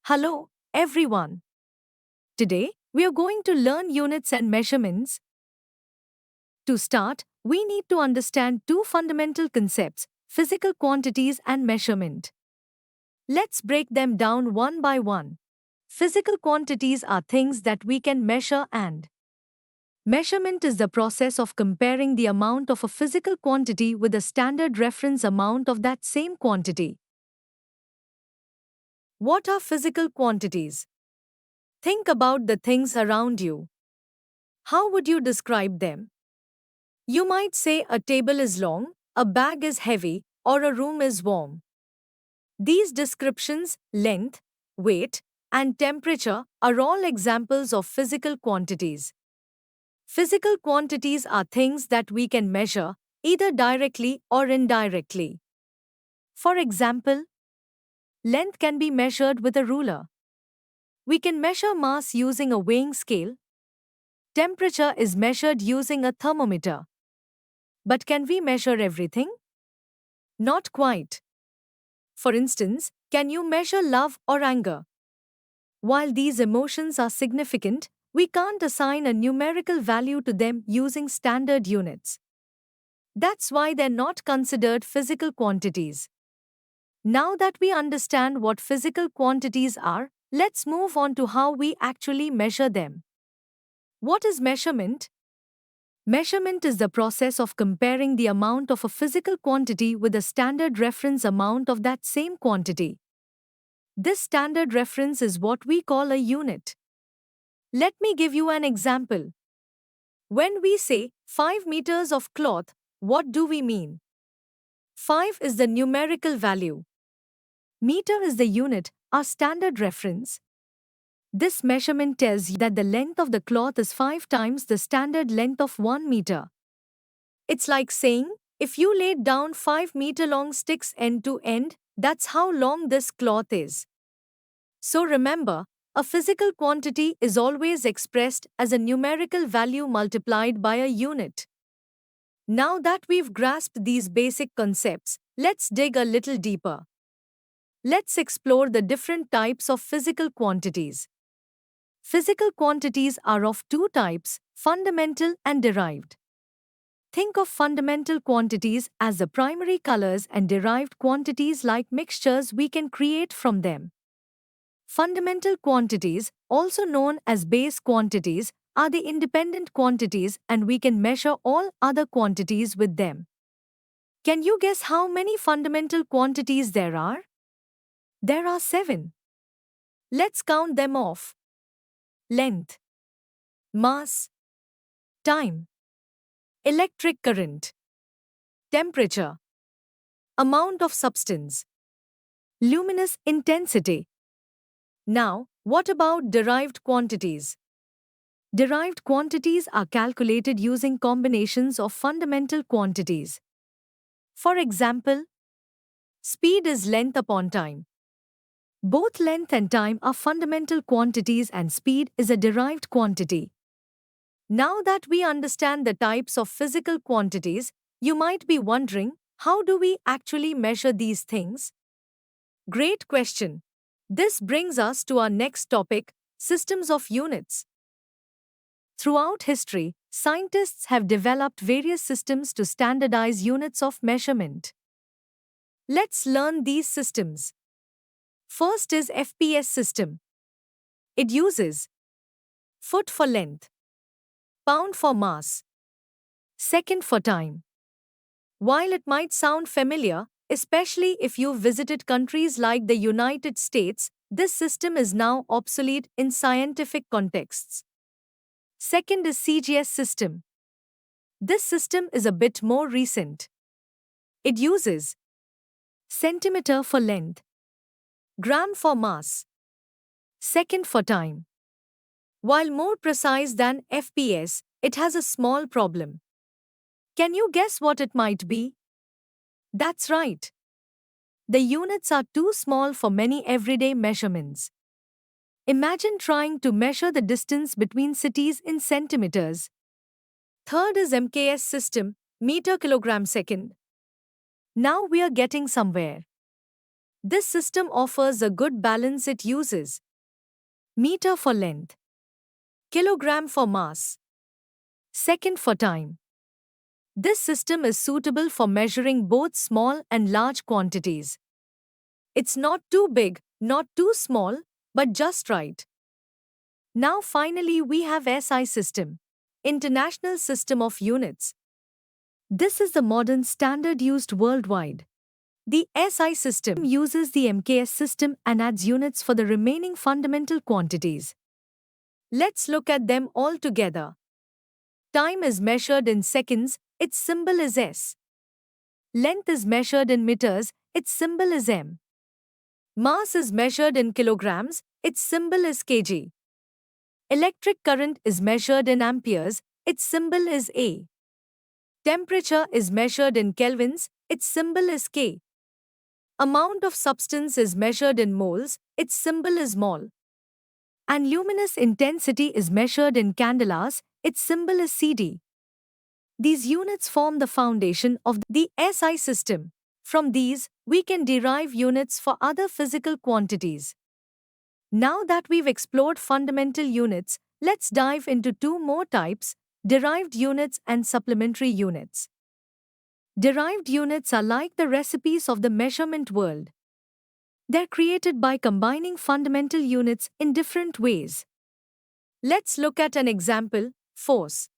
Hello, everyone. Today, we are going to learn units and measurements. To start, we need to understand two fundamental concepts: physical quantities and measurement. Let's break them down one by one. Physical quantities are things that we can measure, and measurement is the process of comparing the amount of a physical quantity with a standard reference amount of that same quantity. What are physical quantities? Think about the things around you. How would you describe them? You might say a table is long, a bag is heavy, or a room is warm. These descriptions, length, weight, and temperature, are all examples of physical quantities. Physical quantities are things that we can measure, either directly or indirectly. For example, length can be measured with a ruler. We can measure mass using a weighing scale. Temperature is measured using a thermometer. But can we measure everything? Not quite. For instance, can you measure love or anger? While these emotions are significant, we can't assign a numerical value to them using standard units. That's why they're not considered physical quantities. Now that we understand what physical quantities are, let's move on to how we actually measure them. What is measurement? Measurement is the process of comparing the amount of a physical quantity with a standard reference amount of that same quantity. This standard reference is what we call a unit. Let me give you an example. When we say 5 meters of cloth, what do we mean? 5 is the numerical value. Meter is the unit, our standard reference. This measurement tells you that the length of the cloth is 5 times the standard length of 1 meter. It's like saying, if you laid down 5-meter-long sticks end to end, that's how long this cloth is. So remember, a physical quantity is always expressed as a numerical value multiplied by a unit. Now that we've grasped these basic concepts, let's dig a little deeper. Let's explore the different types of physical quantities. Physical quantities are of two types: fundamental and derived. Think of fundamental quantities as the primary colors and derived quantities like mixtures we can create from them. Fundamental quantities, also known as base quantities, are the independent quantities, and we can measure all other quantities with them. Can you guess how many fundamental quantities there are? There are 7. Let's count them off. Length, mass, time, electric current, temperature, amount of substance, luminous intensity. Now, what about derived quantities? Derived quantities are calculated using combinations of fundamental quantities. For example, speed is length upon time. Both length and time are fundamental quantities, and speed is a derived quantity. Now that we understand the types of physical quantities, you might be wondering, how do we actually measure these things? Great question. This brings us to our next topic: systems of units. Throughout history, scientists have developed various systems to standardize units of measurement. Let's learn these systems. First is FPS system. It uses foot for length, pound for mass, second for time. While it might sound familiar, especially if you've visited countries like the United States, this system is now obsolete in scientific contexts. Second is CGS system. This system is a bit more recent. It uses centimeter for length, gram for mass, second for time. While more precise than FPS, it has a small problem. Can you guess what it might be? That's right. The units are too small for many everyday measurements. Imagine trying to measure the distance between cities in centimeters. Third is MKS system, meter kilogram second. Now we are getting somewhere. This system offers a good balance. It uses meter for length, kilogram for mass, second for time. This system is suitable for measuring both small and large quantities. It's not too big, not too small, but just right. Now finally we have SI system, International System of Units. This is the modern standard used worldwide. The SI system uses the MKS system and adds units for the remaining fundamental quantities. Let's look at them all together. Time is measured in seconds, its symbol is S. Length is measured in meters, its symbol is M. Mass is measured in kilograms, its symbol is kg. Electric current is measured in amperes, its symbol is A. Temperature is measured in kelvins, its symbol is K. Amount of substance is measured in moles, its symbol is mol. And luminous intensity is measured in candelas, its symbol is CD. These units form the foundation of the SI system. From these, we can derive units for other physical quantities. Now that we've explored fundamental units, let's dive into two more types, derived units and supplementary units. Derived units are like the recipes of the measurement world. They're created by combining fundamental units in different ways. Let's look at an example, force.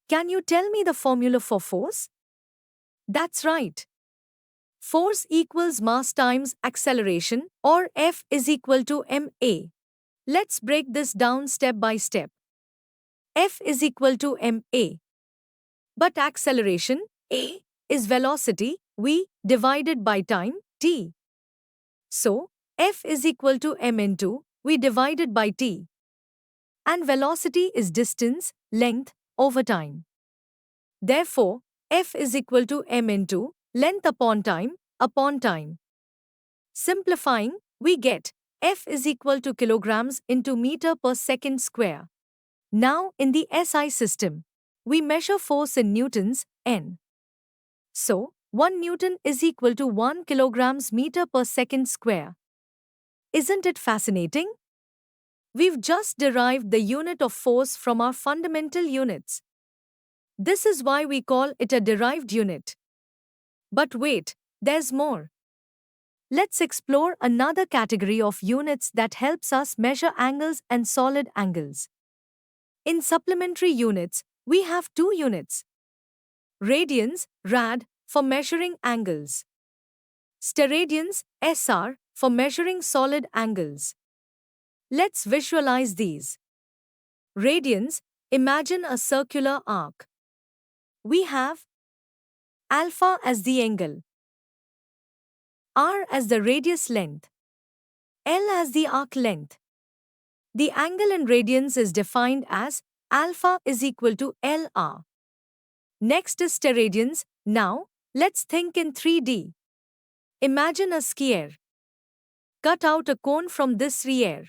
Can you tell me the formula for force? That's right. Force equals mass times acceleration, or F is equal to ma. Let's break this down step by step. F is equal to ma. But acceleration, a, is velocity, v, divided by time, t. So, F is equal to m into v divided by t. And velocity is distance, length, over time. Therefore, F is equal to m into length upon time. Simplifying, we get F is equal to kilograms into meter per second square. Now, in the SI system, we measure force in newtons, N. So, 1 Newton is equal to 1 kilograms meter per second square. Isn't it fascinating? We've just derived the unit of force from our fundamental units. This is why we call it a derived unit. But wait, there's more. Let's explore another category of units that helps us measure angles and solid angles. In supplementary units, we have two units. Radians, rad, for measuring angles. Steradians, SR, for measuring solid angles. Let's visualize these. Radians, imagine a circular arc. We have alpha as the angle, r as the radius length, l as the arc length. The angle in radians is defined as alpha is equal to LR. Next is steradians. Now, let's think in 3D. Imagine a skier. Cut out a cone from this sphere.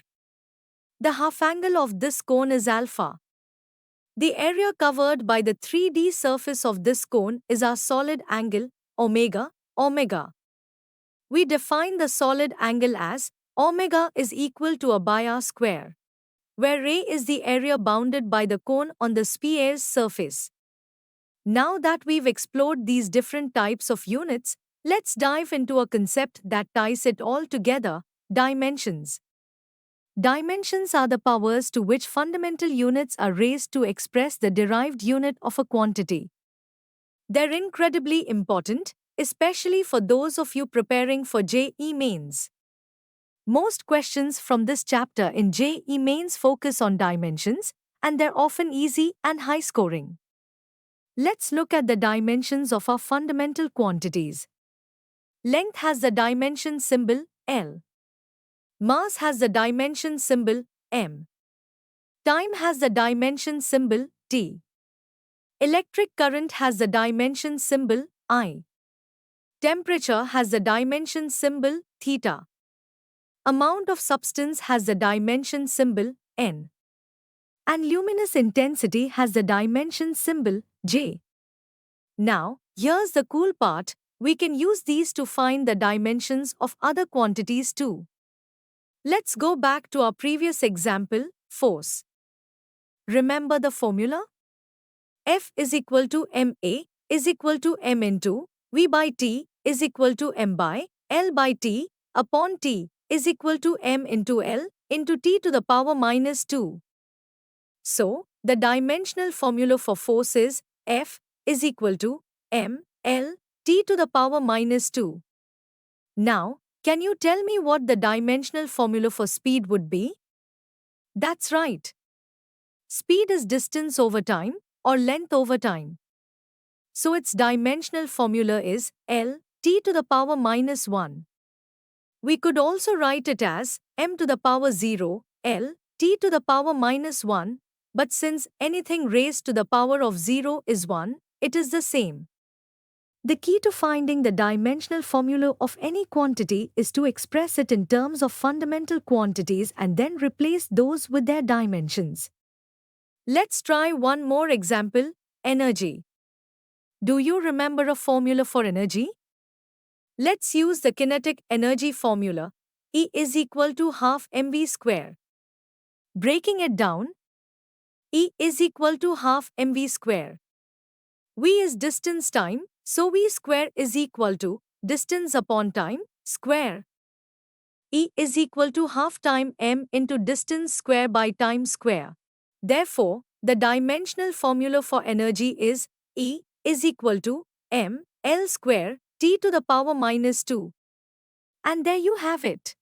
The half angle of this cone is alpha. The area covered by the 3D surface of this cone is our solid angle, omega. We define the solid angle as omega is equal to a by r square, where A is the area bounded by the cone on the sphere's surface. Now that we've explored these different types of units, let's dive into a concept that ties it all together, dimensions. Dimensions are the powers to which fundamental units are raised to express the derived unit of a quantity. They're incredibly important, especially for those of you preparing for JEE Mains. Most questions from this chapter in JEE Mains focus on dimensions, and they're often easy and high-scoring. Let's look at the dimensions of our fundamental quantities. Length has the dimension symbol L. Mass has the dimension symbol m. Time has the dimension symbol t. Electric current has the dimension symbol I. Temperature has the dimension symbol theta. Amount of substance has the dimension symbol n. And luminous intensity has the dimension symbol J. Now, here's the cool part. We can use these to find the dimensions of other quantities too. Let's go back to our previous example, force. Remember the formula? F is equal to ma is equal to m into v by t is equal to m by l by t upon t is equal to m into l into t to the power minus 2. So, the dimensional formula for force is F is equal to m l t to the power minus 2. Now, can you tell me what the dimensional formula for speed would be? That's right. Speed is distance over time or length over time. So its dimensional formula is L t to the power minus 1. We could also write it as m to the power 0, L t to the power minus 1, but since anything raised to the power of 0 is 1, it is the same. The key to finding the dimensional formula of any quantity is to express it in terms of fundamental quantities and then replace those with their dimensions. Let's try one more example, energy. Do you remember a formula for energy? Let's use the kinetic energy formula, E is equal to half mv square. Breaking it down, E is equal to half mv square. V is distance time, so V square is equal to distance upon time square. E is equal to half time m into distance square by time square. Therefore, the dimensional formula for energy is E is equal to m L square t to the power minus 2. And there you have it.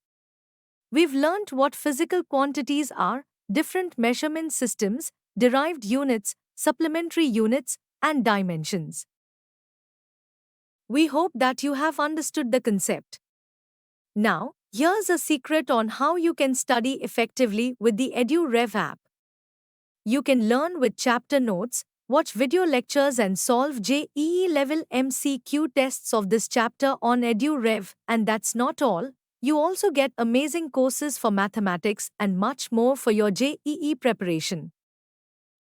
We've learnt what physical quantities are, different measurement systems, derived units, supplementary units, and dimensions. We hope that you have understood the concept. Now, here's a secret on how you can study effectively with the EduRev app. You can learn with chapter notes, watch video lectures and solve JEE level MCQ tests of this chapter on EduRev, and that's not all. You also get amazing courses for mathematics and much more for your JEE preparation.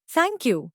Thank you.